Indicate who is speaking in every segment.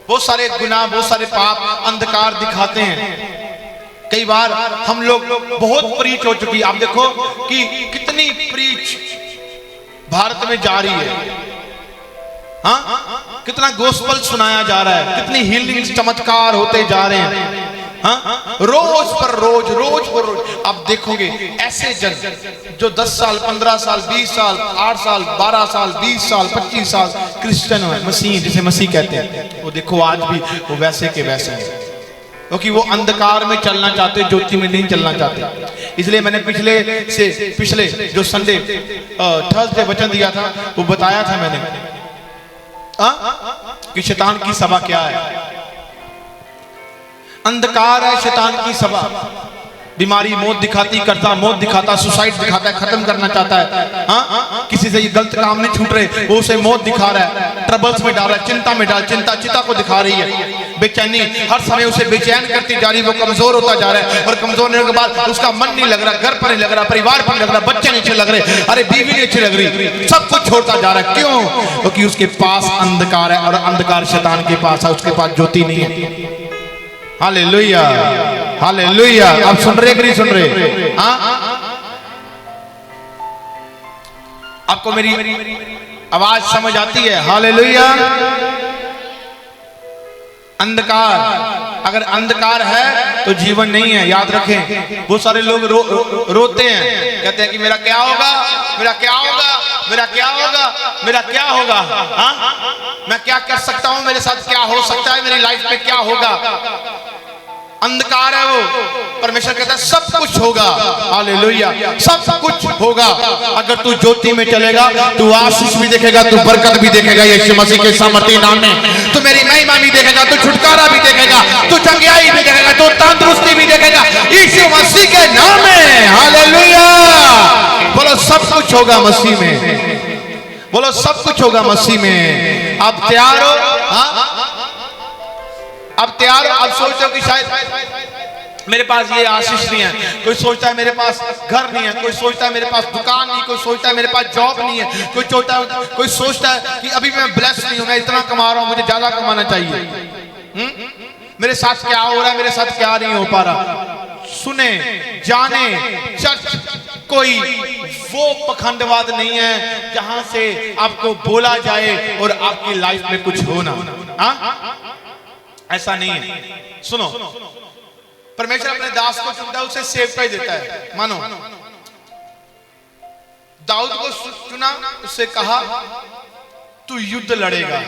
Speaker 1: बहुत सारे गुनाह, बहुत सारे पाप, अंधकार दिखाते हैं। कई बार हम लोग बहुत प्रीच हो चुकी, आप देखो कि कितनी प्रीच भारत में जारी है। हाँ, कितना गोस्पल सुनाया जा रहा है, कितनी हीलिंग चमत्कार होते जा रहे हैं। हाँ, रोज पर रोज, रोज पर रोज आप देखोगे ऐसे जन जो 10 साल, 15 साल, 20 साल, 8 साल, 12 साल, 20 साल, 25 साल क्रिश्चियन है, मसीह जिसे मसीह कहते हैं, वो देखो आज भी वो वैसे के वैसे हैं, क्योंकि वो अंधकार में चलना चाहते, ज्योति में नहीं चलना चाहते। इसलिए मैंने पिछले जो संडे थर्सडे वचन दिया था वो बताया था मैंने कि शैतान की सभा क्या है। अंधकार है शैतान की सभा। बीमारी मौत दिखाती, कर्ता मौत दिखाता, सुसाइड दिखाता है, खत्म करना चाहता है। हाँ, किसी से ये गलत काम नहीं छूट रहे, वो उसे मौत दिखा रहा है, ट्रबल्स में डाल रहा है, चिंता में डाल, चिंता को दिखा रही है, बेचैनी हर समय उसे बेचैन करती जा रही, वो कमजोर होता जा रहा है, और कमजोर होने के बाद उसका मन नहीं लग रहा, घर पर नहीं लग रहा, परिवार पर नहीं लग रहा, बच्चे नहीं अच्छे लग रहे, अरे बीवी नहीं अच्छी लग रही, सब कुछ छोड़ता जा रहा है। क्यों? क्योंकि उसके पास अंधकार है, और अंधकार शैतान के पास है, उसके पास ज्योति नहीं है। Hallelujah, hallelujah. आप सुन रहे कि नहीं सुन रहे? आपको मेरी आवाज समझ आती है? हालेलुया। अंधकार, अगर अंधकार है तो जीवन नहीं है, याद रखें। बहुत सारे लोग रोते हैं, कहते हैं कि मेरा क्या होगा, मेरा क्या होगा, मेरा क्या होगा, मेरा क्या होगा। हाँ, मैं क्या कर सकता हूं, मेरे साथ क्या हो सकता है, मेरी लाइफ में क्या होगा। अंधकार है वो। परमेश्वर कहता है सब कुछ होगा। हालेलुया, सब कुछ होगा। अगर तू ज्योति में चलेगा, तू आशीष भी देखेगा, तू बरकत भी देखेगा यीशु मसीह के सामर्थी नाम में। तू मेरी महिमा भी देखेगा, तू छुटकारा भी देखेगा, तू चंगाई भी देखेगा, तू तंदुरुस्ती भी देखेगा यीशु मसीह के नाम में। हालेलुया। बोलो सब कुछ होगा मसीह में। बोलो सब कुछ होगा मसीह में। आप तैयार हो? हाँ, अब तैयार हो? अब सोचो कि शायद मेरे पास ये आशीष नहीं है, कोई सोचता है मेरे पास घर नहीं है, कोई सोचता है मेरे पास दुकान नहीं, कोई सोचता है मेरे पास जॉब नहीं है, कोई सोचता है कि अभी मैं ब्लेस नहीं हूं, मैं इतना कमा रहा हूं, मुझे ज्यादा कमाना चाहिए। मेरे साथ क्या हो रहा है, मेरे साथ क्या नहीं हो पा रहा। सुने, जाने, चर्च कोई वो पखंडवाद नहीं है जहां से आपको बोला जाए और आपकी लाइफ में कुछ होना। ऐसा नहीं है। सुनो, परमेश्वर अपने दास को चुनता है, उसे सेवकाई ही देता है। मानो दाऊद को चुना, उससे कहा तू युद्ध लड़ेगा।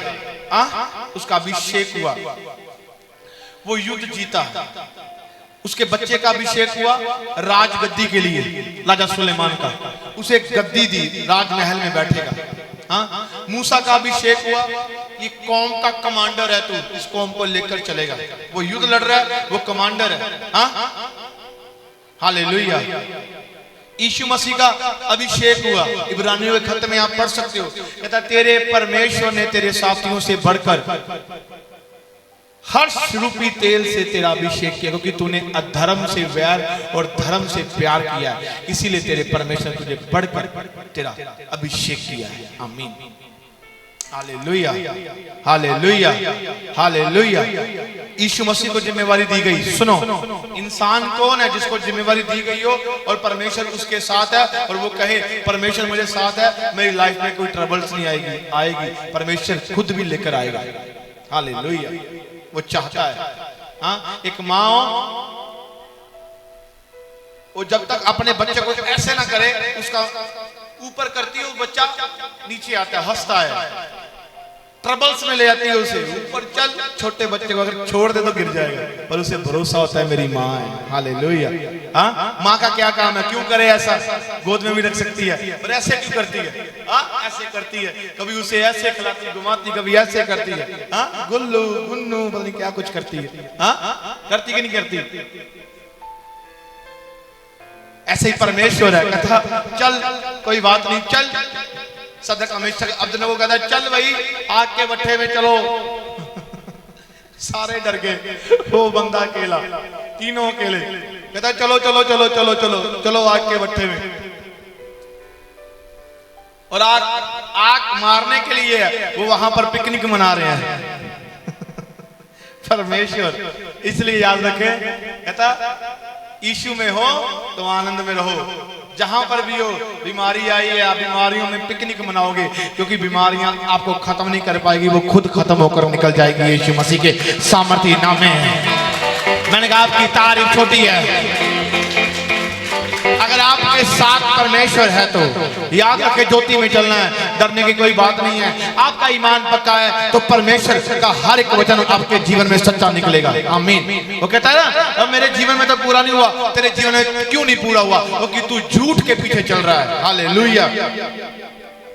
Speaker 1: उसका अभिषेक हुआ, वो युद्ध जीता। उसके बच्चे का अभिषेक हुआ राजगद्दी के लिए, राजा सुलेमान का। उसे एक गद्दी दी, राजमहल में बैठेगा। मूसा का अभिषेक हुआ, ये कौम का कमांडर है, तू इस कौम को लेकर चलेगा। वो युद्ध लड़ रहा है, वो कमांडर है। हालेलुया। यीशु मसीह का अभिषेक हुआ, इब्रानियों के खत में आप पढ़ सकते हो, कहता तेरे परमेश्वर ने तेरे साथियों से बढ़कर हर्ष रूपी तेल से तेरा अभिषेक किया, क्योंकि तूने अधर्म से वैर और धर्म से प्यार किया है, इसीलिए तेरे परमेश्वर तुझे बढ़कर तेरा अभिषेक किया है। आमीन। Hallelujah, hallelujah, hallelujah. यीशु मसीह को जिम्मेवारी दी गई। सुनो, इंसान कौन है जिसको जिम्मेवारी दी गई हो और परमेश्वर उसके साथ है, और वो कहे परमेश्वर मुझे साथ है, मेरी लाइफ में कोई ट्रबल्स नहीं आएगी, परमेश्वर खुद भी लेकर आएगा। हालेलुया। वो चाहता है। हाँ, एक माँ वो जब तक अपने बच्चे को ऐसे ना करे, उसका ऊपर करती है, वो बच्चा नीचे आता है, हंसता है, ट्रबल्स में ले जाती है उसे ऊपर। चल, छोटे बच्चे को अगर छोड़ दे तो गिर जाएगा, पर उसे भरोसा होता है मेरी माँ है। हालेलुया। हाँ, माँ का क्या काम है, क्यों करे ऐसा, गोद में भी रख सकती है, पर ऐसे क्यों करती है? ऐसे करती है, कभी उसे ऐसे खिलाती घुमाती, कभी ऐसे करती है। गुल्लू गुन्नू पता नहीं क्या कुछ करती है। करती कि नहीं करती? ऐसे ही परमेश्वर है, कहता चल कोई बात नहीं, चल सदक हमेशा। अब्दुल को कहता चल भाई आग के भट्ठे में चलो। सारे डर गए, वो बंदा अकेला, तीनों अकेले। कहता चलो चलो चलो चलो चलो चलो आग के भट्ठे में। और आग मारने के लिए वो वहां पर पिकनिक मना रहे हैं। परमेश्वर। इसलिए याद रखें, कहता यीशु में हो तो आनंद में रहो। जहां पर भी हो, बीमारी आई है, आप बीमारियों में पिकनिक मनाओगे, क्योंकि बीमारियां आपको खत्म नहीं कर पाएगी, वो खुद खत्म होकर निकल जाएगी यीशु मसीह के सामर्थ्य नाम में। मैंने कहा आपकी तारीफ छोटी है। अगर आपके साथ परमेश्वर है तो याद रखे ज्योति में चलना है, डरने की कोई बात नहीं है। आपका ईमान पक्का है तो परमेश्वर का हर एक वचन आपके जीवन में सच्चा निकलेगा। आमीन। वो कहता है ना, अब मेरे जीवन में तो पूरा नहीं हुआ, तेरे जीवन में क्यों नहीं पूरा हुआ? क्योंकि तू झूठ के पीछे चल रहा है। हालेलुया।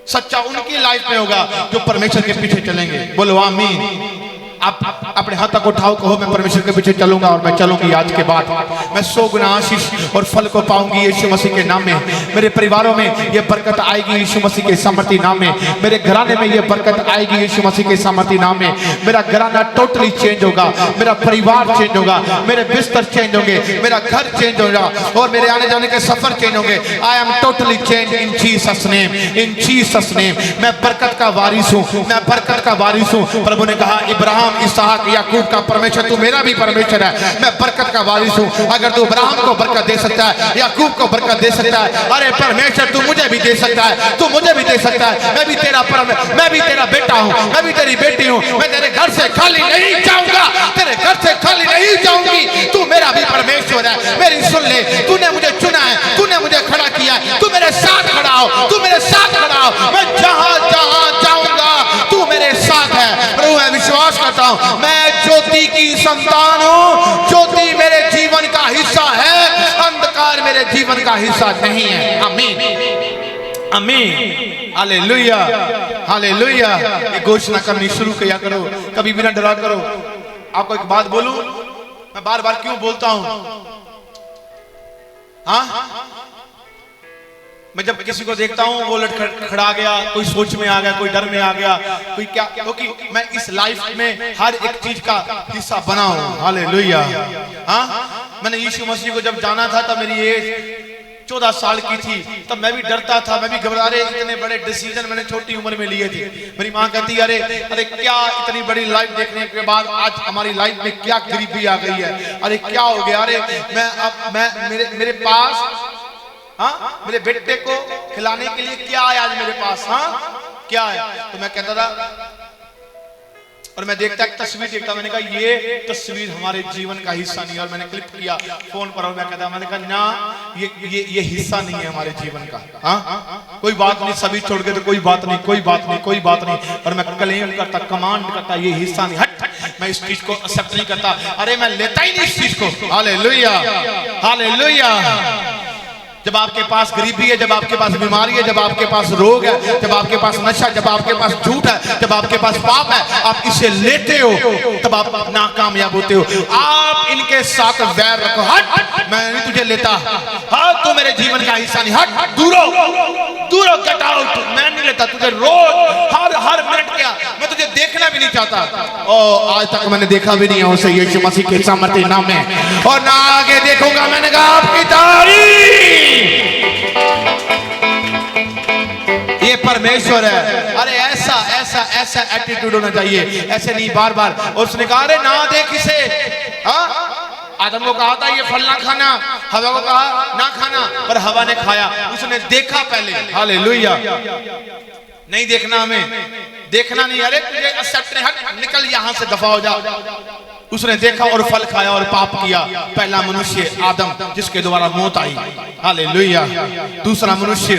Speaker 1: सच्चा उनकी लाइफ में होगा जो परमेश्वर के पीछे चलेंगे। बोलो आमीन। आप अपने हाथ तक उठाओ, कहो मैं परमेश्वर के पीछे चलूंगा और मैं चलूंगी। आज के बाद मैं 100 गुना आशीष और फल को पाऊंगी यीशु मसीह के नाम में। मेरे परिवारों में ये बरकत आएगी यीशु मसीह के सामर्थ्य नाम में। मेरे घराने में ये बरकत आएगी यीशु मसीह के सामर्थ्य नाम में। मेरा घराना टोटली चेंज होगा, मेरा परिवार चेंज होगा, मेरे बिस्तर चेंज होंगे, मेरा घर चेंज होगा और मेरे आने जाने के सफर चेंज होंगे। I am totally change in Jesus name, in Jesus name. मैं बरकत का वारिस हूँ, मैं बरकत का वारिस हूँ। प्रभु ने कहा इब्राहिम, इसहाक, याकूब का परमेश्वर तू मेरा भी परमेश्वर है। मैं बरकत का वारिस हूँ। अगर तू इब्राहिम को बरकत दे सकता है, याकूब को बरकत दे सकता है, अरे परमेश्वर तू मुझे भी दे सकता है, तू मुझे भी दे सकता है। मैं भी तेरा बेटा हूँ, मैं भी तेरी बेटी हूँ। मैं तेरे घर से खाली नहीं जाऊंगा, तेरे घर से खाली नहीं जाऊंगी। तू मेरा भी परमेश्वर है। मेरी सुन ले, तूने मुझे चुना है, तूने मुझे खड़ा किया है, तू मेरे साथ खड़ा हो, तू मेरे साथ खड़ा हो। मैं जहां जहां जाऊंगा तू मेरे साथ है। प्रभु मैं विश्वास करता हूं, मैं ज्योति की संतान हूं। ज्योति मेरे जीवन का हिस्सा है, अंधकार मेरे जीवन का हिस्सा नहीं है। आमीन, आमीन, हालेलुया, हालेलुया। ये घोषणा करनी शुरू किया करो, कभी भी ना डरा करो। आपको एक बात बोलूं, मैं बार बार क्यों बोलता हूं? हाँ, मैं जब किसी को देखता हूँ वो लटखड़ा गया, कोई सोच में आ गया, कोई डर में आ गया, कोई क्या, क्योंकि मैं इस लाइफ में हर एक चीज का हिस्सा बना हूँ। हालेलुया। हाँ, मैंने यीशु मसीह को जब जाना था तब मेरी एज 14 साल की थी, तब मैं भी डरता था, मैं भी घबरा रहे। इतने बड़े डिसीजन मैंने छोटी उम्र में लिए थे। मेरी माँ कहती अरे अरे क्या इतनी बड़ी लाइफ देखने के बाद आज हमारी लाइफ में क्या गरीबी आ गई है, अरे क्या हो गया। अरे मैं मेरे पास, हाँ, मेरे बेटे को खिलाने के लिए क्या है आज मेरे पास? हाँ, क्या है? तो मैं कहता था, और मैं देखता एक तस्वीर देखता, मैंने कहा ये तस्वीर हमारे जीवन का हिस्सा नहीं है। और मैंने क्लिक किया फोन पर और मैं कहता, मैंने कहा ना ये हिस्सा नहीं है हमारे जीवन का। हाँ, कोई बात नहीं, सभी छोड़ के तो कोई बात नहीं, कोई बात नहीं, कोई बात नहीं। और मैं क्लेम करता, कमांड करता, ये हिस्सा नहीं, हट, मैं इस चीज को एक्सेप्ट नहीं करता। अरे मैं लेता ही नहीं इस चीज को। Hallelujah, hallelujah. जब आपके पास गरीबी है, जब आपके पास बीमारी है, जब आपके पास रोग है, जब आपके पास नशा, जब आपके पास झूठ है, जब आपके पास पाप है, आप इसे लेते हो तब आप नाकामयाब होते हो। आप इनके साथ वैर रखो, हट, मैं नहीं तुझे लेता, हाँ तू मेरे जीवन का हिस्सा नहीं, हट, दूरो दूरो, गेट आउट, मैं नहीं लेता तुझे। रोज हर मिनट क्या, मैं तुझे देखना भी नहीं चाहता। ओ आज तक मैंने देखा भी नहीं है उसे यीशु मसीह के सामर्थ्य नाम में, और ना आगे देखूंगा। मैंने कहा आपकी तारीफ, ये परमेश्वर है। अरे ऐसा ऐसा ऐसा एटीट्यूड होना चाहिए, ऐसे नहीं बार बार। और उसने कहा अरे ना देख इसे, हाँ, आदम को कहा था ये फल ना खाना, हवा को कहा ना खाना, पर हवा ने खाया। उसने देखा पहले। हालेलुया। नहीं देखना, हमें देखना नहीं। अरे तुझे एक्सेप्ट नहीं, हट, निकल यहां से, दफा हो जा। उसने देखा और फल खाया और पाप किया। पहला मनुष्य आदम, जिसके द्वारा मौत आई। हालेलुया। दूसरा मनुष्य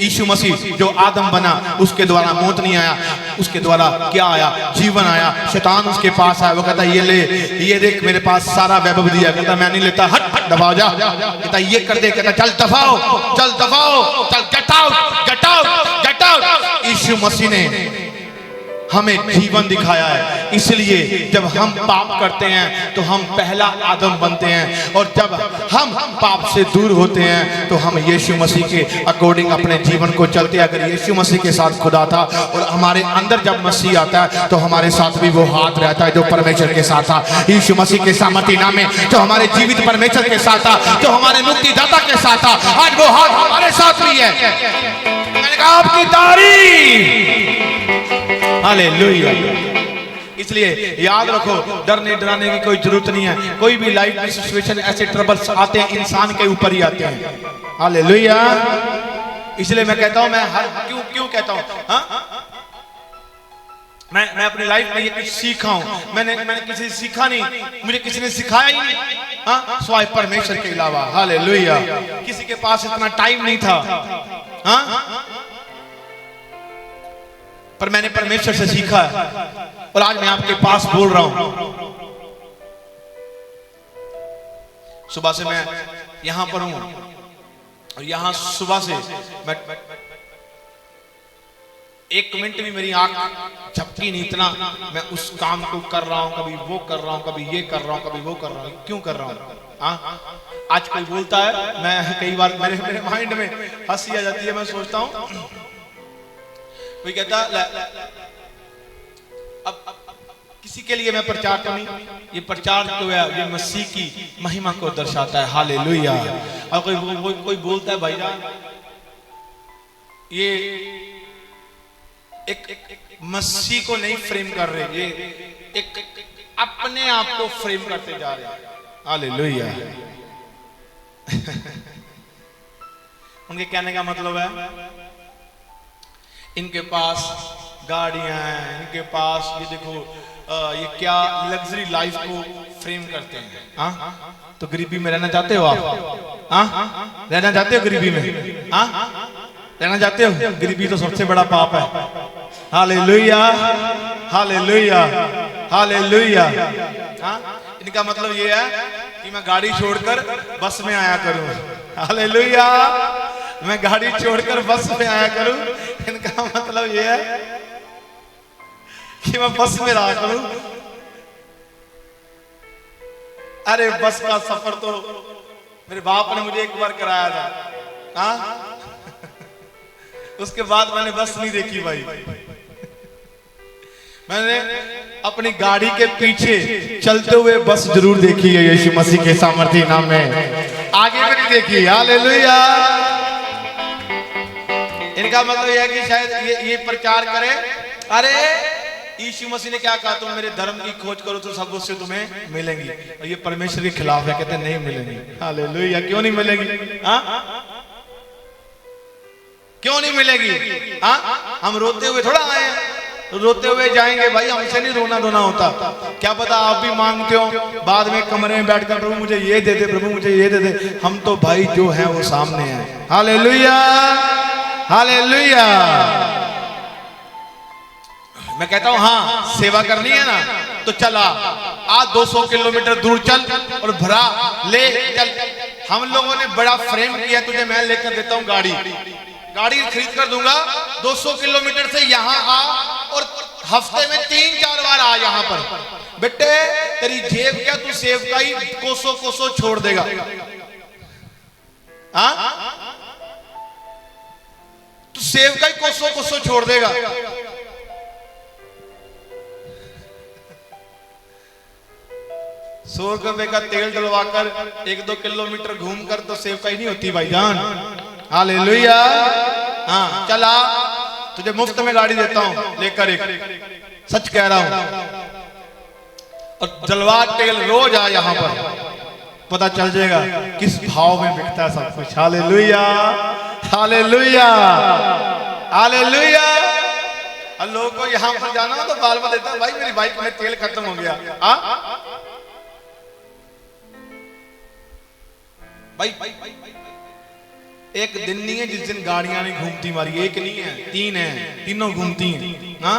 Speaker 1: यीशु मसीह जो आदम बना, उसके द्वारा मौत नहीं आया, उसके द्वारा क्या आया? जीवन आया। शैतान उसके पास आया, वो कहता ये ले, ये देख मेरे पास सारा वैभव दिया। कहता मैं नहीं लेता, हट, दबाओ जा। कहता ये कर दे, कहता चल दबाओ, चल दबाओ, चल, get out, get out, get out. यीशु मसीह ने हमें जीवन दिखाया है। इसलिए जब हम पाप करते हैं तो हम पहला आदम बनते हैं, और जब हम पाप से दूर होते हैं तो हम यीशु मसीह के अकॉर्डिंग अपने जीवन को चलते हैं। अगर यीशु मसीह के साथ खुदा था और हमारे अंदर जब मसीह आता है तो हमारे साथ भी वो हाथ रहता है जो परमेश्वर के साथ था। यीशु मसीह के सामर्थ्य नाम में जो हमारे जीवित परमेश्वर के साथ था, जो हमारे मुक्तिदाता के साथ था, आज वो हाथ हमारे साथ भी है। मैंने कहा आपकी तारीफ। हालेलुया। इसलिए याद रखो, डरने डराने की कोई जरूरत नहीं है। कोई भी लाइफ में सिचुएशन ऐसे ट्रबल्स आते हैं, इंसान के ऊपर ही आते हैं। हालेलुया। इसलिए मैं कहता हूं, मैं क्यों कहता हूं, हाँ, मैं अपनी लाइफ में ये कुछ सीखा हूं। मैंने किसी से सीखा नहीं, मुझे किसी ने सिखाया ही नहीं, हाँ, सिवाय परमेश्वर के अलावा। हालेलुया। किसी के पास इतना टाइम नहीं था, हाँ, पर मैंने परमेश्वर से सीखा और आज मैं आपके पास बोल रहा हूं। सुबह से मैं यहां पर हूं और यहां सुबह से मैं 1 मिनट भी मेरी आंख झपकी नहीं, इतना मैं उस काम को कर रहा हूं, कभी वो कर रहा हूं, कभी ये कर रहा हूं, कभी वो कर रहा हूं। क्यों कर रहा हूं? आज कोई बोलता है, मैं कई बार मेरे माइंड में हंसी आ जाती है। मैं सोचता हूं, कोई कहता अब किसी के लिए मैं प्रचार तो नहीं, ये प्रचार तो है, ये मसीह की महिमा को दर्शाता है। हालेलुया। और कोई बोलता है, भाईजान ये एक मसीह को नहीं फ्रेम कर रहे, ये एक अपने आप को फ्रेम करते जा रहे हैं। हालेलुया। उनके कहने का मतलब है, इनके पास गाड़ियां हैं, इनके पास ये देखो, ये क्या लग्जरी लाइफ को फ्रेम करते हैं। हाँ, तो गरीबी में रहना चाहते हो आप? हाँ, रहना चाहते हो गरीबी में? हाँ, रहना चाहते हो? गरीबी तो सबसे बड़ा पाप है। Hallelujah, hallelujah, hallelujah. हाँ, इनका मतलब ये है कि मैं गाड़ी छोड़कर बस में आया करूं। हालेलुया। मैं गाड़ी छोड़कर बस में आया करूं, इनका मतलब ये है कि मैं बस में रहा करूं। अरे बस का सफर तो मेरे बाप ने मुझे एक बार कराया था, हाँ, उसके बाद मैंने बस नहीं देखी भाई। मैंने अपनी गाड़ी के पीछे चलते हुए बस जरूर देखी है, यीशु मसीह के सामर्थ्य नाम में। आगे में नहीं देखी। हालेलुया। इनका मतलब यह है कि शायद ये प्रचार करे, अरे यीशु मसीह ने क्या कहा, तुम मेरे धर्म की खोज करो तो सब उससे तुम्हें मिलेंगी। और ये परमेश्वर के खिलाफ है, कहते नहीं मिलेंगी। हालेलुया। क्यों नहीं मिलेगी? हाँ, क्यों नहीं मिलेगी? हाँ, हम रोते हुए थोड़ा आए हैं, रोते हुए जाएंगे भाई, हमसे नहीं रोना धोना होता। क्या पता आप भी मांगते हो बाद में कमरे में बैठकर, प्रभु मुझे ये दे दे, प्रभु मुझे ये दे दे। हम तो भाई जो है वो सामने है। Hallelujah, hallelujah. मैं कहता हूं, हाँ, सेवा करनी है ना तो चला आज 200 किलोमीटर दूर चल और भरा ले चल। हम लोगों ने बड़ा फ्रेम किया, तुझे मैं लेकर देता हूं गाड़ी खरीद कर दूंगा, 200 किलोमीटर से यहाँ आ और हफ्ते में 3-4 बार आ यहाँ पर। बेटे तेरी जेब क्या, तू सेब का ही कोसों छोड़ देगा। हाँ, तू सेब का ही कोसों छोड़ देगा। 100 रुपए का तेल डलवाकर 1-2 किलोमीटर घूमकर तो सेब का ही नहीं होती भाईजान। हालेलुया। हाँ, चला तुझे मुफ्त में गाड़ी देता हूं, लेकर एक, सच कह रहा हूं। और जलवा तेल रोज आ यहाँ पर, पता चल जाएगा किस भाव में बिकता है सब कुछ। Hallelujah, hallelujah, hallelujah. और लोगों को यहाँ पर जाना हो तो बाल बाल देता है, भाई मेरी बाइक में तेल खत्म हो गया। भाई एक दिन नहीं है जिस दिन गाड़ियां नहीं घूमती मारी। एक नहीं है, 3 है, तीनों घूमती हैं। हाँ,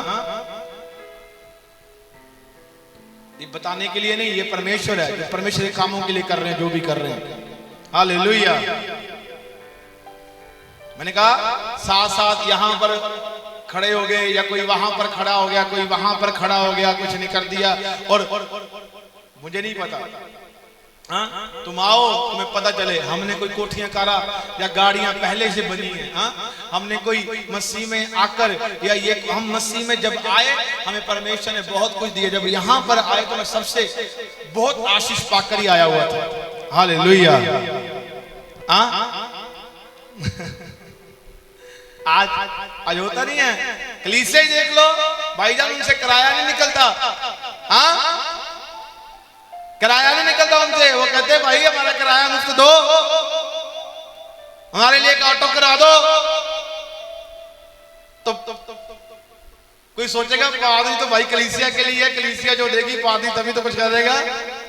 Speaker 1: ये बताने के लिए नहीं, ये परमेश्वर है, ये परमेश्वर के कामों के लिए कर रहे हैं जो भी कर रहे हैं। हालेलुया। मैंने कहा साथ साथ यहाँ पर खड़े हो गए, या कोई वहां पर खड़ा हो गया, कोई वहां पर खड़ा हो गया, कुछ नहीं कर दिया। और मुझे नहीं पता, हाँ, तुम आओ तुम्हें पता चले हमने कोई कोठियां कारा या गाड़ियां पहले से बनी हैं। हाँ, हमने कोई मसीह में आकर, या ये हम मसीह में जब आए हमें परमेश्वर ने बहुत कुछ दिया। जब यहाँ पर आए तो मैं सबसे बहुत आशीष पाकर ही आया हुआ था। हालेलुया। आज होता नहीं है कलीसिया ही देख लो भाईजान, उनसे किराया नहीं निकलता। हाँ, किराया नहीं निकलता उनसे। वो कहते हैं भाई हमारा किराया मुफ्त दो, हमारे लिए एक ऑटो करा दो। तो कोई सोचेगा पादरी तो भाई कलीसिया के लिए, कलीसिया जो देगी पादरी तभी तो कुछ करेगा।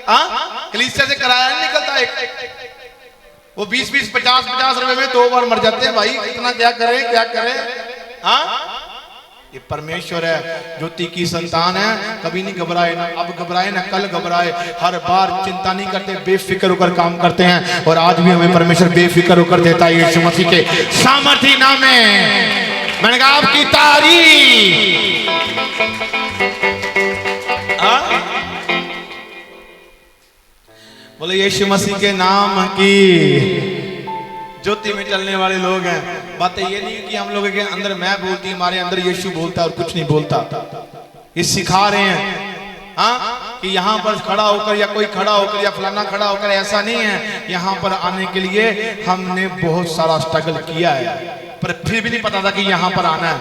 Speaker 1: हाँ, कलीसिया से किराया नहीं निकलता। एक वो 20-20, 50-50 रुपए में 2 बार मर जाते हैं भाई। इतना क्या करें, क्या करें। हाँ, ये परमेश्वर है, ज्योति की संतान है। कभी नहीं घबराए, ना अब घबराए ना कल घबराए। हर बार चिंता नहीं करते, बेफिक्र होकर काम करते हैं। और आज भी हमें परमेश्वर बेफिक्र होकर देता है यीशु मसीह के सामर्थी नाम में। मैंने कहा आपकी तारीफ। बोले यीशु मसीह के नाम की। ज्योति में चलने वाले लोग हैं। बातें ये नहीं कि हम लोगों के अंदर मैं बोलती, हमारे अंदर यीशु बोलता और कुछ नहीं बोलता। ये सिखा रहे हैं हाँ, कि यहाँ पर खड़ा होकर या कोई खड़ा होकर या फलाना खड़ा होकर, ऐसा नहीं है। यहाँ पर आने के लिए हमने बहुत सारा स्ट्रगल किया है, पर फिर भी नहीं पता था कि यहाँ पर आना है।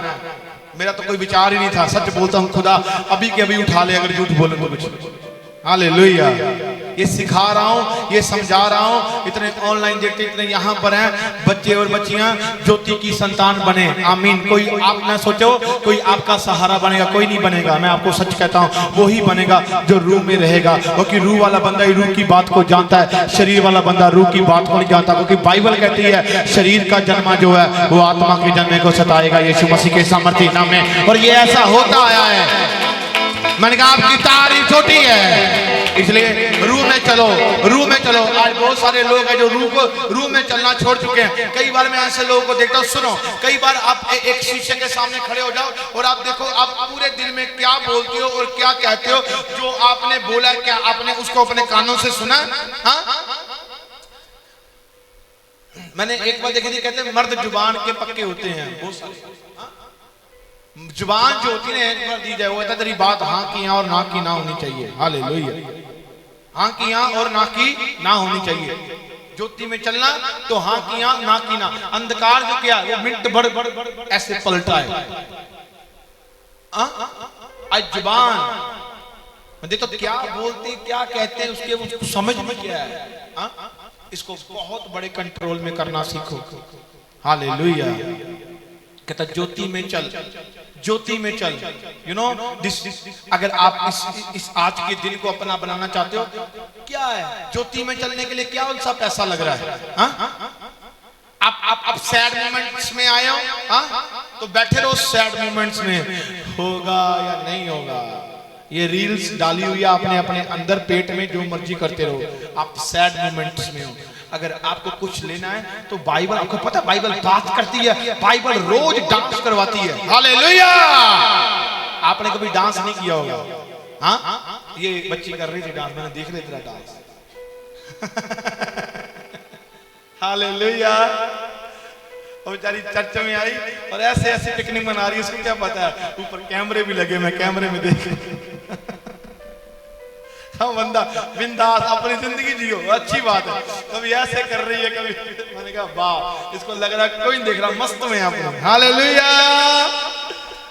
Speaker 1: मेरा तो कोई विचार ही नहीं था। सच बोलता हूँ, खुदा अभी के अभी उठा ले अगर झूठ बोले तो कुछ। हालेलुया। ये सिखा रहा हूँ, ये समझा रहा हूँ। इतने ऑनलाइन देखते, इतने यहाँ पर हैं बच्चे और बच्चियां, ज्योति की संतान बने। आमीन। कोई आप ना सोचो कोई आपका सहारा बनेगा, कोई नहीं बनेगा। मैं आपको सच कहता हूँ, वो ही बनेगा जो रूह में रहेगा। क्योंकि रूह वाला बंदा ही रूह की बात को जानता है, शरीर वाला बंदा रूह की बात को नहीं जानता। क्योंकि बाइबल कहती है शरीर का जन्म जो है वो आत्मा के जन्म को सताएगा यीशु मसीह के सामर्थी नाम में। और ये ऐसा होता आया है। मैंने कहा आपकी तारीफ छोटी है, इसलिए रूह में चलो, रूह में चलो। आज बहुत सारे लोग हैं जो रूह में चलना छोड़ चुके हैं। कई बार मैं ऐसे लोगों को देखता हूँ। सुनो, कई बार आप एक शीशे के सामने खड़े हो जाओ और आप देखो आप पूरे दिन में क्या बोलते हो और क्या कहते हो। जो आपने बोला क्या आपने उसको अपने कानों से सुना? हाँ, मैंने एक बार देखी थी, कहते हैं मर्द जुबान के पक्के होते हैं। बहुत सारे जुबान जो होती है एक बार दी जाए, वो तेरी बात हाँ की हाँ और ना की ना होनी चाहिए। हालेलुया। हाँ की हाँ और ना की ना होनी चाहिए। ज्योति में चलना तो हाँ की हाँ ना की ना। अंधकार जो क्या वो मिनट भर ऐसे पलटा है। आज जुबान देखो तो क्या बोलते क्या कहते हैं, उसके समझ में क्या है। इसको बहुत बड़े कंट्रोल में करना सीखो। हालेलुया। कहता ज्योति में चल, ज्योति में चल। यू नो दिस, अगर आप इस आज के दिन को अपना बनाना चाहते हो, क्या है ज्योति में चलने के लिए क्या सा पैसा लग रहा है? आप सैड मोमेंट्स में आए हो, तो बैठे रहो सैड मोमेंट्स में। होगा या नहीं होगा, ये रील्स डाली हुई है आपने अपने अंदर पेट में, जो मर्जी करते रहो। आप सैड मोमेंट्स में हो। अगर आपको कुछ लेना है तो बाइबल, आपको पता बाइबल बात करती है, बाइबल रोज डांस करवाती है। हालेलुया। आपने कभी डांस नहीं किया होगा। हाँ, ये बच्ची कर रही थी डांस, मैंने देख रही थी डांस। हालेलुया। और बेचारी चर्च में आई और ऐसे ऐसे पिकनिक मना रही है, उसको क्या पता है ऊपर कैमरे भी लगे, मैं कैमरे में देख। हाँ, बंदा बिंदास अपनी जिंदगी जियो, अच्छी बात है। कभी ऐसे कर रही है, कभी। मैंने कहा वाह, इसको लग रहा है कोई नहीं देख रहा, मस्त में आप। Hallelujah,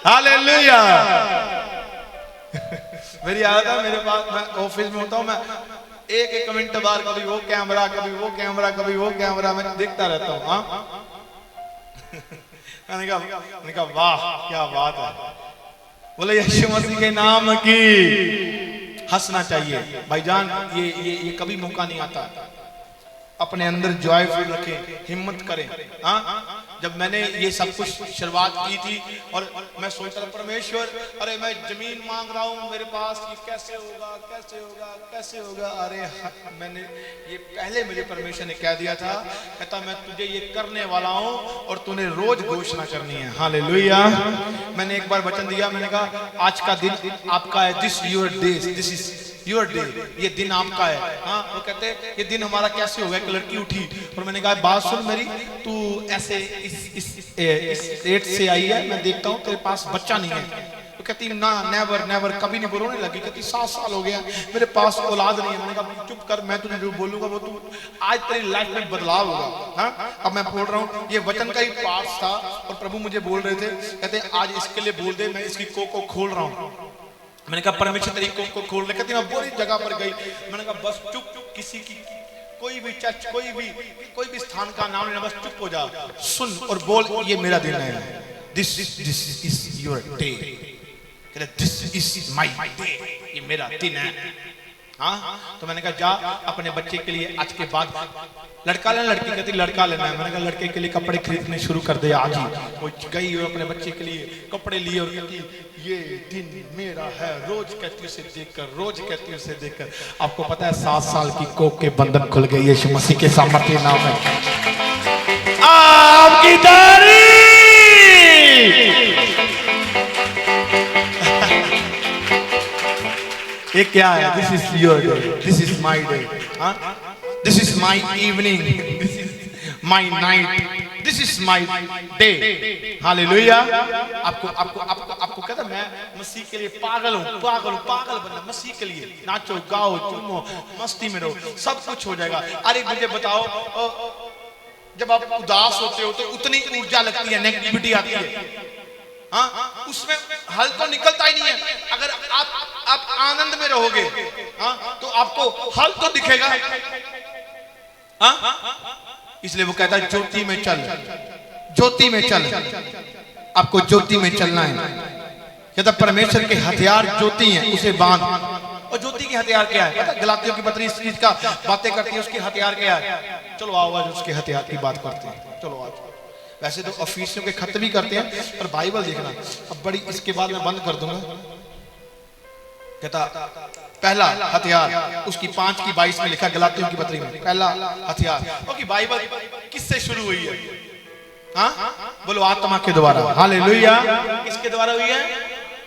Speaker 1: hallelujah. मेरी आदत है, मेरे पास मैं ऑफिस में होता हूँ, मैं एक मिनट बाद कभी वो कैमरा, कभी वो कैमरा, कभी वो कैमरा, मैं देखता रहता हूँ। हाँ, मैंने कहा वाह क्या बात है। बोले यीशु मसीह के नाम की। हंसना चाहिए भाईजान, ये कभी मौका नहीं आता। अपने अंदर जॉयफुल रखें, हिम्मत करें। हाँ, जब मैंने ये सब कुछ शुरुआत की थी और मैं सोचता था परमेश्वर, अरे मैं जमीन मांग रहा हूँ मेरे पास, ये कैसे होगा, कैसे होगा, कैसे होगा। अरे मैंने ये पहले मुझे परमेश्वर ने कह दिया था, कहता मैं तुझे ये करने वाला हूँ और तूने रोज घोषणा करनी है। हालेलुया। मैंने एक बार वचन दिया, मैंने कहा आज का दिन आपका है, this your day, this is your day, ये दिन आपका है। हाँ, वो कहते हैं ये दिन हमारा कैसे होगा। एक लड़की उठी और मैंने कहा बात सुन मेरी, तू ऐसे इस एज से आई है, मैं देखता हूँ तेरे पास बच्चा नहीं है। तो कहती ना नेवर नेवर, कभी नहीं। रोने लगी, कहती 7 साल हो गया मेरे पास औलाद नहीं है। मैंने कहा चुप कर, मैं तुझे जो बोलूंगा वो तू आज तेरी लाइफ में बदलाव होगा। हाँ, अब मैं बोल रहा हूँ, ये वचन का ही पार्ट था और प्रभु मुझे बोल रहे थे, कहते आज इसके लिए बोल दे, मैं इसकी को खोल रहा हूँ। मैंने कहा परमेश्वर तेरी को खोल रहे। कहती मैं बुरी जगह पर गई। मैंने कहा बस चुप, किसी की कोई भी चर्च, कोई भी स्थान का नाम लेना, बस चुप हो जा, सुन और बोल ये मेरा दिन है। This is your day, this is my day, ये मेरा दिन है। हाँ, तो मैंने कहा जा अपने बच्चे के लिए आज के बाद लड़का लेना। लड़की कहती लड़का लेना है। मैंने कहा लड़के के लिए कपड़े खरीदने शुरू कर दे आज ही। वो गई और अपने बच्चे के लिए कपड़े लिए और कहती ये दिन मेरा है। रोज कहती उसे देखकर, रोज कहती उसे देखकर। आपको पता है 7 साल की कोख के बंधन खुल गए यीशु मसीह के सामर्थ्य नाम में। आपकी तारीफ। ये क्या है? This is your day, this is my day, this is my evening, this is my night, this is my day. Hallelujah. आपको आपको आपको आपको कहता मैं मसीह के लिए पागल हूँ, पागल बनना मसीह के लिए। नाचो, गाओ, चूमो, मस्ती में रहो, सब कुछ हो जाएगा। अरे मुझे बताओ, जब आप उदास होते हो तो उतनी ऊर्जा लगती है, नेगेटिविटी आती है। हाँ, उसमें हल तो निकलता ही नहीं है। अगर आप आनंद में रहोगे, हाँ, तो आपको हल तो दिखेगा। हाँ, इसलिए वो कहता है ज्योति में चल, ज्योति में चल। आपको ज्योति में चलना है। कहता परमेश्वर के हथियार ज्योति हैं, उसे बांध। और ज्योति के हथियार क्या है? पता गलातियों की पत्री इस चीज का बातें करती है, उसके हथियार क्या है? चलो आओ आज उसके हथियार की बात करते हैं। चलो आज, वैसे तो ऑफिसियों के खत भी करते हैं, पर बाइबल देखना अब बड़ी, इसके बाद मैं बंद कर दूंगा। कहता पहला हथियार, उसकी 5:22 में लिखा गलातियों की पत्री में, पहला हथियार। क्योंकि बाइबल किससे शुरू हुई है? हाँ, बोलो आत्मा के द्वारा। हालेलुया। किसके द्वारा हुई है?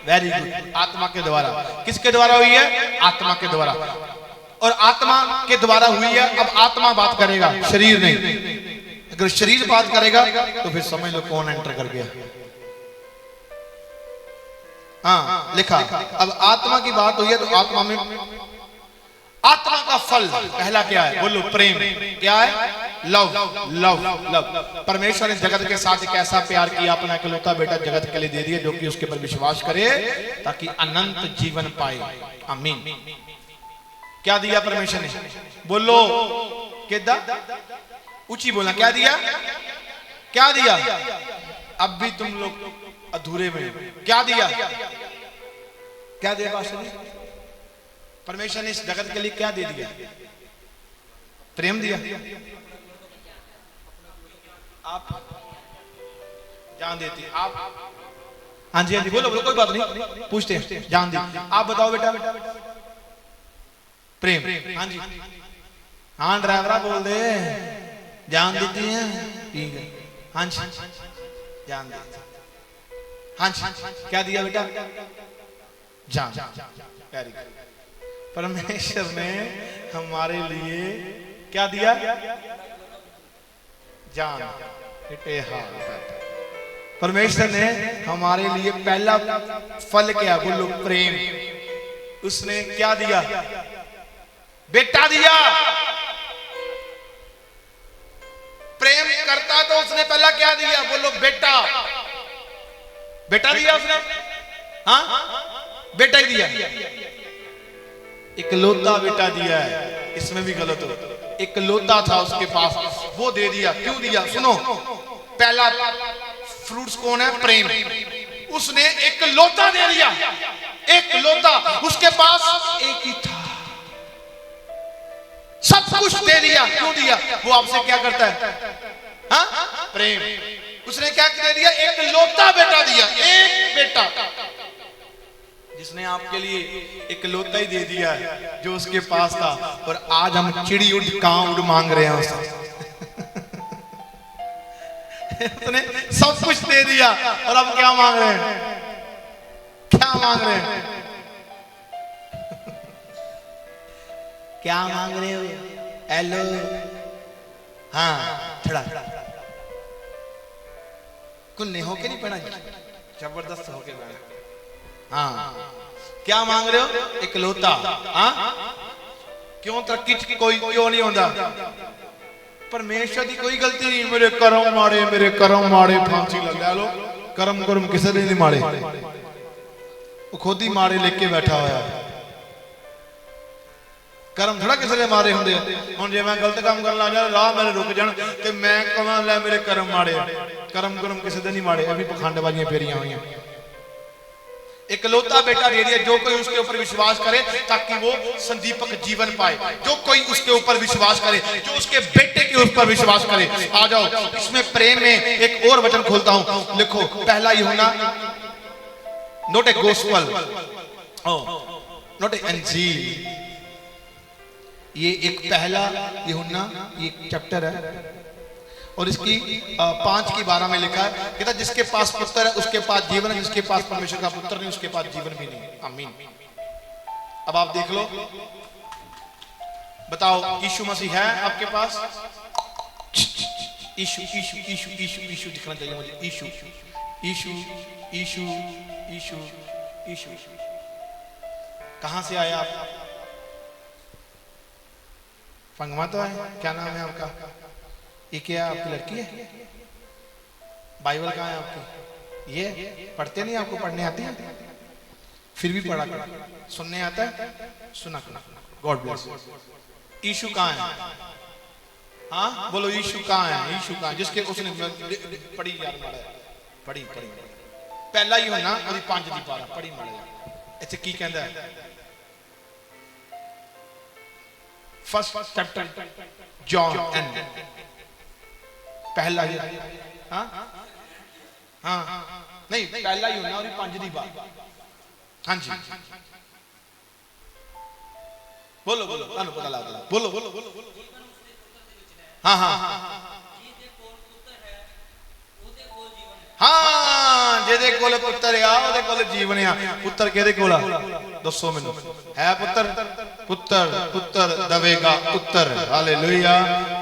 Speaker 1: वेरी गुड, आत्मा के द्वारा। किसके द्वारा हुई है? आत्मा के द्वारा। और आत्मा के द्वारा हुई है। अब आत्मा बात करेगा, शरीर नहीं। अगर शरीर बात करेगा तो फिर समझ लो कौन एंटर कर गया। हाँ, लिखा। अब आत्मा की बात हुई है तो आत्मा में, आत्मा का फल पहला क्या है? बोलो प्रेम। क्या है? Love, love, love. परमेश्वर ने जगत के साथ एक ऐसा प्यार किया, अपना इकलौता बेटा जगत के लिए दे दिया, जो कि उसके पर विश्वास करे ताकि अनंत जीवन पाए। आमीन। क्या दिया परमेश्वर ने? बोलो केदा, ऊंची बोलना। क्या दिया? क्या दिया? अब भी तुम लोग अधूरे में। क्या दिया? क्या दिया परमेश्वर ने इस जगत के लिए? क्या दे दिया? प्रेम दिया। आप जान देती आप? हाँ जी, हाँ जी, बोलो बोलो, कोई बात नहीं, पूछते हैं। जान दी। आप बताओ बेटा। प्रेम। हाँ जी, हाँ ड्राइवरा बोल दे। जान देती हैं? ठीक है। हाँ जी, जान देती। हाँ जी, क्या दिया बेटा? जान। Very good. परमेश्वर ने हमारे लिए क्या दिया? जान। परमेश्वर ने हमारे लिए पहला फल क्या? बोलो प्रेम। उसने क्या दिया? बेटा दिया। प्रेम करता तो उसने पहला क्या दिया? बोलो बेटा। बेटा दिया उसने। हाँ, बेटा ही दिया। इकलौता बेटा दिया है, इसमें भी गलत हो। इकलौता था उसके पास, वो दे दिया। क्यों दिया? सुनो, पहला फ्रूट्स कौन है? प्रेम। उसने इकलौता दे दिया, इकलौता। उसके पास एक ही था, सब कुछ दे दिया। क्यों दिया? वो आपसे क्या करता है? हाँ, प्रेम। उसने क्या दे दिया? इकलौता बेटा दिया। एक बेटा जिसने आपके लिए इकलौता ही दे दिया है, जो उसके पास था। और आज हम चिड़ी उड़ कां उड़ मांग रहे हैं उससे। उसने सब कुछ दे दिया और अब क्या मांग रहे हैं? क्या मांग रहे हैं? क्या मांग रहे हो? हेलो। हाँ, थोड़ा कुन्ने होके नहीं पढ़ा, जबरदस्त होके पढ़ा। हाँ, क्या मांग रहे हो? इकलौता। हाँ, क्यों तरक्की कोई क्यों नहीं होता? परमेश्वर की कोई गलती नहीं। मेरे करम माड़े, मेरे करम माड़े, फांसी लगा लो। करम करम किसी ने नहीं माड़े, वो खुद ही माड़े लेके बैठा हुआ है। करम थोड़ा किसी ने मारे होंगे। हुण जे मैं गलत काम करन लग जा, राह मेरे रुक जान ते मैं कहां लै मेरे करम माड़े। करम करम किसी दे नहीं माड़े, अभी पखंडबाजियां फेरियां हुई। इकलौता बेटा दे दिया, जो कोई उसके ऊपर विश्वास करे ताकि वो संदीपक जीवन पाए। जो कोई उसके ऊपर विश्वास करे, जो उसके बेटे के ऊपर विश्वास करे। आ जाओ, इसमें प्रेम में एक और वचन खोलता हूं, लिखो पहला यूहन्ना, not a gospel, not a इंजील, ये एक पहला यूहन्ना, ये चैप्टर है और इसकी 5:12 में लिखा है, कहता जिसके पास पुत्र है उसके पास जीवन है, जिसके पास परमेश्वर का पुत्र नहीं उसके पास जीवन भी नहीं। आमीन। अब आप देख लो, बताओ यीशु मसीह है आपके पास? यीशु यीशु यीशु यीशु यीशु दिखना चाहिए मुझे। यीशु यीशु यीशु यीशु यीशु। कहां से आया आप? पंगमा तो है। क्या नाम है आपका? ये क्या आपकी लड़की है? बाइबल कहाँ है आपकी? ये पढ़ते नहीं? आपको पढ़ने आती है? फिर भी पढ़ा कर। सुनने आता है? सुना कर। God bless. यीशु कहाँ है? हाँ बोलो, यीशु कहाँ है? यीशु कहाँ? जिसके उसने पढ़ी यार माड़ा, पढ़ी पढ़ी पहला ही होना और 5:12 पढ़ी माड़ा। इत्थे की कहंदा है? फर्स्ट चैप्टर जॉन एंड पहला ही। हाँ हाँ नहीं, पहला ही होना और 5:12। हाँ जी बोलो बोलो, पता लगा। बोलो बोलो बोलो। हाँ हाँ हाँ, जेदे कोल पुत्र आ ओदे कोल जीवन आ। पुत्र केदे कोल आ? दसो मैनू। है पुत्र? पुत्र पुत्र दवेगा उत्तर। हालेलुया।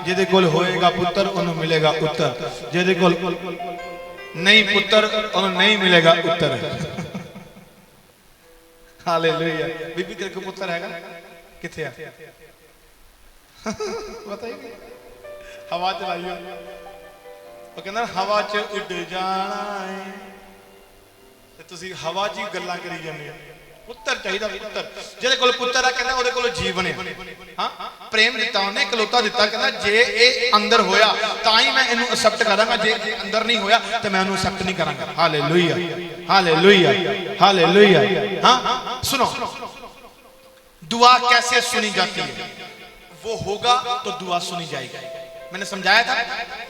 Speaker 1: जेदे कोल होएगा पुत्र ओनू मिलेगा उत्तर, जेदे कोल नहीं पुत्र ओनू नहीं मिलेगा उत्तर। हालेलुया। बीबी तेरे को पुत्र हैगा? किथे आ? बताइए। हवा चलाइयो, वो कहना हवा च उड़ जाना है, ते तुसी हवा च ही गल्लां करी जांदे हो। पुत्र चाहिए पुत्र, जेदे कोल पुत्र है कहना ओदे कोल जीवन है। हाँ, प्रेम दिता उन्हें, इकलौता दिता। कहना जे ये अंदर होया तां ही मैं इनू एक्सेप्ट करांगा, जे अंदर नहीं होया तो मैं इनू एक्सेप्ट नहीं करांगा। Hallelujah hallelujah hallelujah. हाँ सुनो, दुआ कैसे सुनी जाती है? वो होगा तो दुआ सुनी जाएगी। मैंने समझाया था,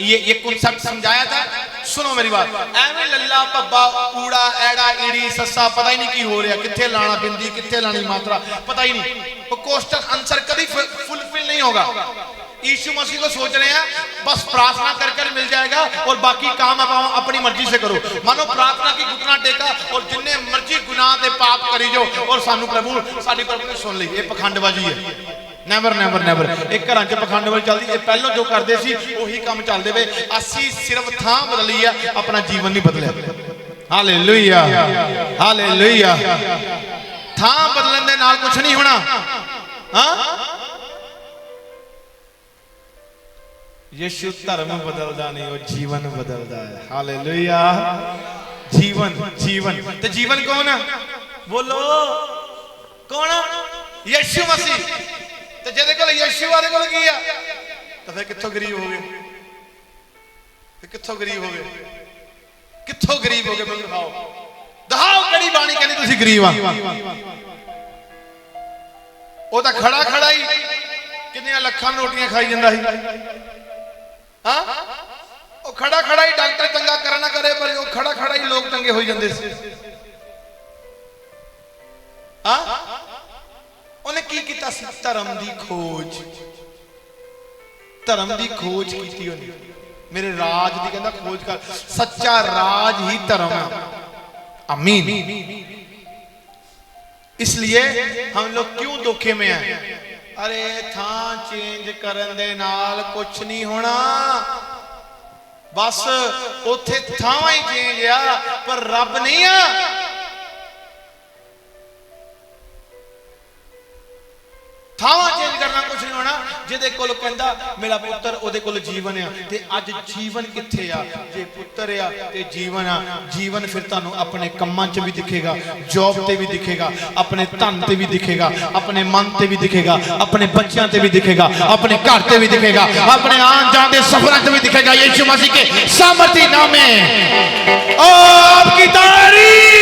Speaker 1: ये कॉन्सेप्ट समझाया था। सुनो मेरी बात। एवें लल्ला पब्बा ऊड़ा एड़ा ईड़ी सस्सा पता ही नहीं की हो रहा, किथे लाना बिंदी किथे लानी मात्रा पता ही नहीं। वो क्वेश्चन आंसर कभी फुलफिल नहीं होगा। यीशु मसीह को सोच रहे हैं बस प्रार्थना कर कर मिल जाएगा और बाकी काम आप अपनी मर्जी से करो। मानो प्रार्थना की घुटना टेका और जिन्ने मर्जी गुनाह दे पाप करी जो और सानू प्रभु साडी प्रभु ने सुन ली। ये पखंडबाजी है। Never never never. एक घर च पखंडबाजी चलती है। पहलों जो करते सी वही काम चलते वे। असी सिर्फ थां बदली है, अपना जीवन नहीं बदलिया। Hallelujah hallelujah. थां बदलने दे नाल कुछ नहीं होना। हाँ, यीशु धर्म बदलता नहीं, वो जीवन बदलता है। हालेलुया। जीवन जीवन तो जीवन कौन है? बोलो कौन? यीशु मसीह। तो जेदे कोल यीशु वाले कोल की आ तो फिर कित्थों गरीब हो गए? कित्थों गरीब हो गए? कित्थों गरीब हो गए? मैं दिखाओ दहाओ कड़ी बाणी कहनी तुसी गरीब आ। वो तो खड़ा खड़ा ही कितने लखां रोटियां खाई जांदा सी। हाँ, वो खड़ा खड़ा ही डॉक्टर चंगा करे ना करे पर वो खड़ा खड़ा ही लोग चंगे हो जाते सी। हाँ, उन्हें की किया? धर्म की खोज। धर्म की खोज की उन्हें। मेरे राज की कहना खोज कर। सच्चा राज ही धर्म है। आमीन। इसलिए हम लोग क्यों धोखे में हैं? अरे थां चेंज करन दे नाल कुछ नहीं होना, बस उथे थां ही चेंज आ पर रब नहीं आ। ਹੋ ਨਾ ਜਿਹਦੇ ਕੋਲ ਕਹਿੰਦਾ ਮੇਰਾ ਪੁੱਤਰ ਉਹਦੇ ਕੋਲ ਜੀਵਨ ਆ ਤੇ ਅੱਜ ਜੀਵਨ ਕਿੱਥੇ ਆ ਜੇ ਪੁੱਤਰ ਆ ਤੇ ਜੀਵਨ ਆ ਜੀਵਨ ਫਿਰ ਤੁਹਾਨੂੰ ਆਪਣੇ ਕੰਮਾਂ 'ਚ ਵੀ ਦਿਖੇਗਾ ਜੌਬ ਤੇ ਵੀ ਦਿਖੇਗਾ ਆਪਣੇ ਧਨ ਤੇ ਵੀ ਦਿਖੇਗਾ ਆਪਣੇ ਮਨ ਤੇ ਵੀ ਦਿਖੇਗਾ ਆਪਣੇ ਬੱਚਿਆਂ ਤੇ ਵੀ दिखेगा अपने घर पे भी दिखेगा अपने आन जान दे सफर पे भी दिखेगा यीशु मसीह के सामर्थी नाम में आपकी तारीफ